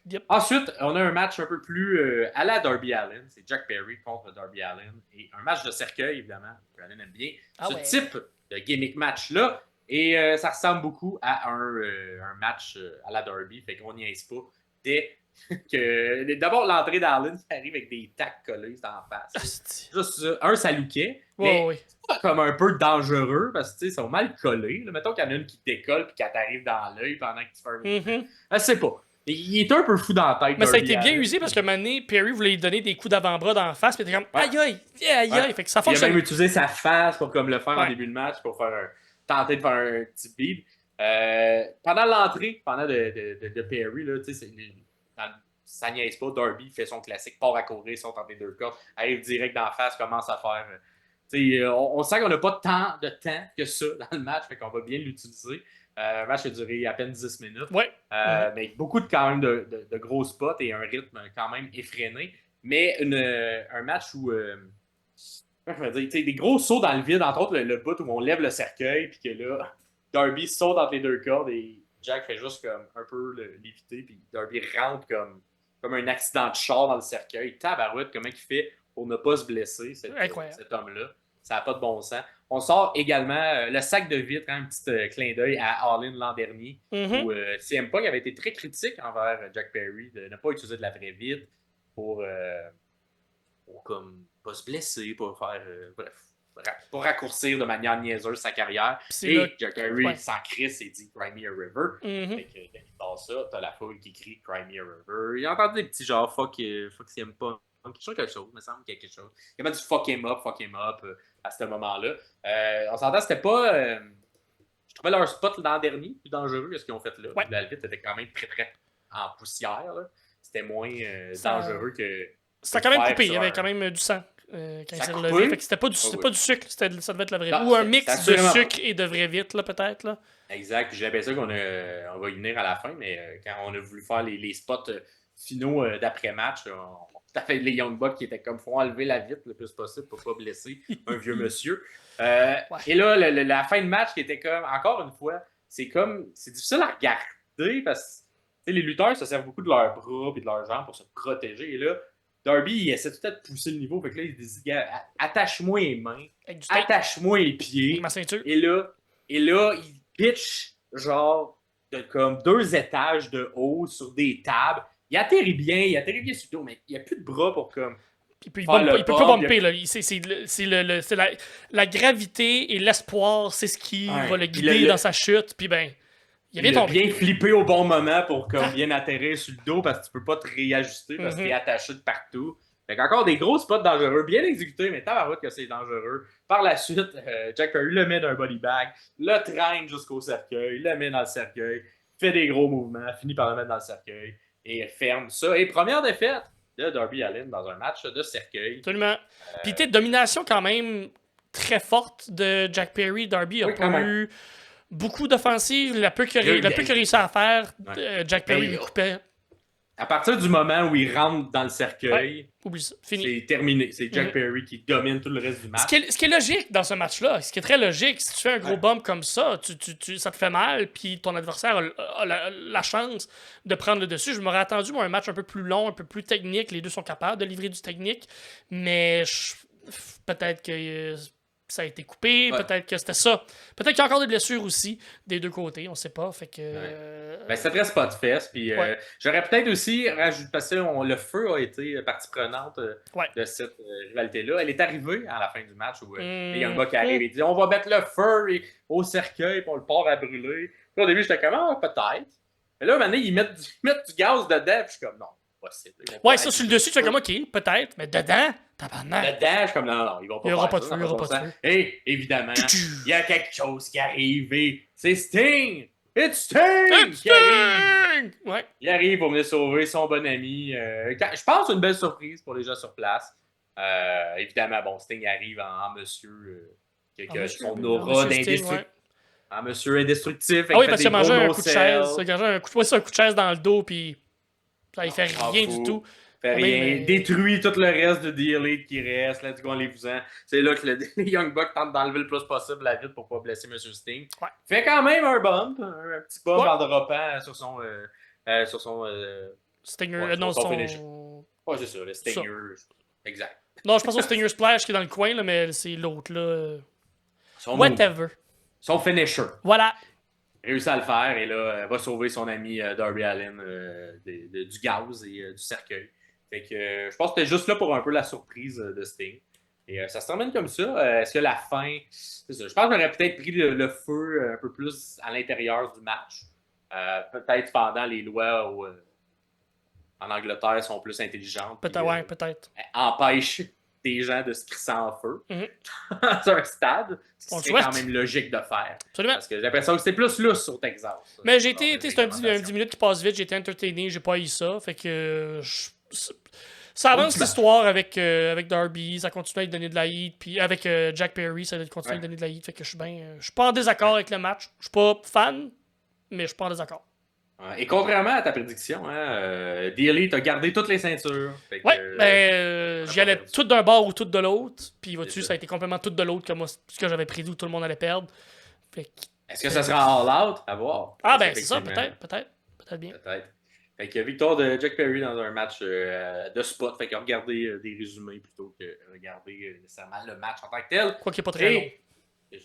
Yep. Ensuite, on a un match un peu plus à la Darby Allin. C'est Jack Perry contre Darby Allin. Et un match de cercueil, évidemment. Darby Allin aime bien Ah ce ouais. type de gimmick match-là. Et ça ressemble beaucoup à un match à la Darby. Fait qu'on n'y aise pas. Dès que. D'abord, l'entrée d'Allin qui arrive avec des tacs collés en face. Asti. Juste ça. Un, ça lookait. Ouais, ouais, Mais ouais. c'est pas comme un peu dangereux parce que ils sont mal collés. Là. Mettons qu'il y en a une qui décolle puis qu'elle t'arrive dans l'œil pendant que tu fais un mouvement. Mhm. Je sais pas. Il est un peu fou dans la tête, Mais ça a Darby été bien Allin. usé parce que Mané, Perry voulait lui donner des coups d'avant-bras dans la face, puis il était comme Ouais, aïe aïe, aïe ouais. aïe. Fait que ça Il a même fonctionne. utilisé sa face pour comme le faire en Ouais. début de match pour tenter de faire un petit beat. Pendant l'entrée, de Perry, là, ça niaise pas. Darby fait son classique, part à courir, saute entre les deux corps, arrive direct dans la face, commence à faire. On sent qu'on n'a pas tant de temps que ça dans le match, fait qu'on va bien l'utiliser. Le match a duré à peine 10 minutes. Ouais. Mhm. Mais beaucoup quand même de gros spots et un rythme quand même effréné. Mais un match où je veux dire, des gros sauts dans le vide, entre autres le bout où on lève le cercueil, puis que là, Darby saute entre les deux cordes et Jack fait juste comme un peu l'éviter, puis Darby rentre comme un accident de char dans le cercueil. Tabarouette, comment il fait pour ne pas se blesser, Incroyable. cet homme-là. Ça n'a pas de bon sens. On sort également le sac de vitre, un petit clin d'œil à All In l'an dernier, Mhm. où CM Punk avait été très critique envers Jack Perry de ne pas utiliser de la vraie vitre pour comme pas se blesser, pour faire pour raccourcir de manière niaiseuse sa carrière. Puis c'est là. Et Jack Perry Ouais. sans Chris et dit Cry Me a River. Mhm. Fait que quand il passe ça, t'as la foule qui crie Cry Me a River. Il a entendu des petits genre fuck s'il aime pas. Quelque chose, me semble quelque chose. Il y avait du fuck him up à ce moment-là. On s'entend, c'était pas. Je trouvais leur spot l'an dernier plus dangereux que ce qu'ils ont fait là. Ouais. La vitre était quand même très très en poussière. Là. C'était moins Ça, dangereux que ça a de quand même faire coupé. Il y sur avait un. quand même du sang quand il Ça a s'est relevé. Fait coupé? que c'était pas du, Oh, c'est oui. pas du sucre. Ça devait être la vraie. Non, Ou un c'est mix de assurément pas. sucre et de vraie vitre, là, peut-être. Là. Exact. J'ai l'impression on va y venir à la fin, mais quand on a voulu faire les spots finaux d'après-match, on a fait les Young Bucks qui étaient comme faut enlever la vitre le plus possible pour pas blesser un vieux monsieur. Ouais. Et là, la fin de match qui était comme, encore une fois, c'est difficile à regarder parce que les lutteurs se servent beaucoup de leurs bras et de leurs jambes pour se protéger. Et là, Darby, il essaie tout à de pousser le niveau. Fait que là, il dit, attache-moi les mains, Avec du tape. attache-moi les Avec pieds. ma ceinture. Et là, il pitch genre de comme 2 étages de haut sur des tables. Il atterrit bien sur le dos, mais il n'y a plus de bras pour comme faire le Il peut pas bump. bumper. Là. C'est la gravité et l'espoir, c'est ce qui Ouais, va le puis guider dans sa chute. Puis ben, il a bien il a tombé. bien flippé au bon moment pour comme bien atterrir sur le dos parce que tu peux pas te réajuster parce qu'il est Mhm. attaché de partout. Fait qu'encore des gros spots dangereux, bien exécutés, mais tabarouette que c'est dangereux. Par la suite, Jack Perry le met d'un body bag, le traîne jusqu'au cercueil, le met dans le cercueil, fait des gros mouvements, finit par le mettre dans le cercueil et ferme ça. Et première défaite de Darby Allin dans un match de cercueil. Absolument. Puis tu sais, domination quand même très forte de Jack Perry. Darby a Oui, pas quand même. eu beaucoup d'offensives. Le peu qu'il a réussi à faire, Ouais. Jack Perry Mais lui coupait. à partir du moment où il rentre dans le cercueil, Ouais, oublie ça. Fini. c'est terminé. C'est Jack Mhm. Perry qui domine tout le reste du match. Ce qui est logique dans ce match-là, ce qui est très logique, si tu fais un gros Ouais. bump comme ça, ça te fait mal, puis ton adversaire a la chance de prendre le dessus. Je m'aurais attendu, moi, un match un peu plus long, un peu plus technique. Les deux sont capables de livrer du technique, mais peut-être que ça a été coupé, Ouais. peut-être que c'était ça. Peut-être qu'il y a encore des blessures aussi, des deux côtés, on sait pas. Fait que. Ben, c'était très spot fest. Puis Ouais. j'aurais peut-être aussi rajouté, parce que le feu a été partie prenante Ouais. de cette rivalité-là. Elle est arrivée à la fin du match où les Young Bucks Mhm. arrivent et disent on va mettre le feu au cercueil, puis on le part à brûler. Puis au début, j'étais comme peut-être. Mais là, un moment donné, ils mettent du gaz dedans, puis je suis comme non, possible. Ouais, ça, sur le dessus, tu fais comme ok, peut-être, mais dedans, tabarnak. Dedans, je suis comme non, ils vont pas Il y aura faire pas de ça, feu, il y aura pas de feu. Et évidemment, il y a quelque chose qui arrive et c'est Sting! It's Sting! Qui arrive! Ouais. Il arrive pour venir sauver son bon ami. Je pense une belle surprise pour les gens sur place. Évidemment, bon, Sting arrive en monsieur qui a son aura d'indestructible. En monsieur indestructif, Ah oui, fait parce des qu'il a gros mangé un no coup de chaise. sell. Il a mangé un coup de chaise dans le dos, puis ça, il fait S'en rien du tout. fout. Fait rien. Détruit tout le reste de The Elite qui reste. Let's go, allez-vous-en. C'est là que les Young Bucks tentent d'enlever le plus possible la vitre pour pas blesser Monsieur Sting. Ouais. Fait quand même un bump. Un petit bump Ouais. en dropant sur son Stinger, Ouais, non, son finisher. son... Ouais, c'est ça, le Stinger. Exact. Non, je pense au Stinger Splash qui est dans le coin, là, mais c'est l'autre, là. Son move. Whatever. Son finisher. Voilà. Réussit à le faire et là, va sauver son ami Darby Allin du gaz et du cercueil. Fait que je pense que c'était juste là pour un peu la surprise de Sting. Et ça se termine comme ça. Est-ce que la fin. C'est ça. Je pense qu'on aurait peut-être pris le feu un peu plus à l'intérieur du match. Peut-être pendant les lois en Angleterre sont plus intelligentes. Peut-être, Puis, ouais, peut-être. empêchent des gens de se crisser en feu Mhm. dans un stade. Ce qui On le serait quand souhaite. même logique de faire. Absolument. Parce que j'ai l'impression que c'était plus lousse au Texas. Ça, Mais j'ai lors été, des c'est un 10 réglementations. minutes qui passe vite, j'ai été entertainé, j'ai pas eu ça. Fait que ça avance petit match. l'histoire avec Darby, ça continue à lui donner de la heat, puis avec Jack Perry, ça continue à lui Ouais. donner de la heat. Fait que je suis bien. Je suis pas en désaccord avec le match. Je suis pas fan, mais je suis pas en désaccord. Et contrairement à ta prédiction, The Elite a gardé toutes les ceintures. Fait que, Ouais, ben on a j'y pas allais perdu. tout d'un bord ou tout de l'autre. Puis vois-tu, C'est ça a été complètement tout de l'autre que moi, ce que j'avais prédit où tout le monde allait perdre. Fait que- Est-ce que ça sera All Out? À voir. Ah Parce ben c'est ça, qu'effectivement, peut-être bien. Peut-être. Fait que victoire de Jack Perry dans un match de spot. Fait que regardez des résumés plutôt que regarder nécessairement le match en tant que tel. Quoi qu'il est pas très long. Et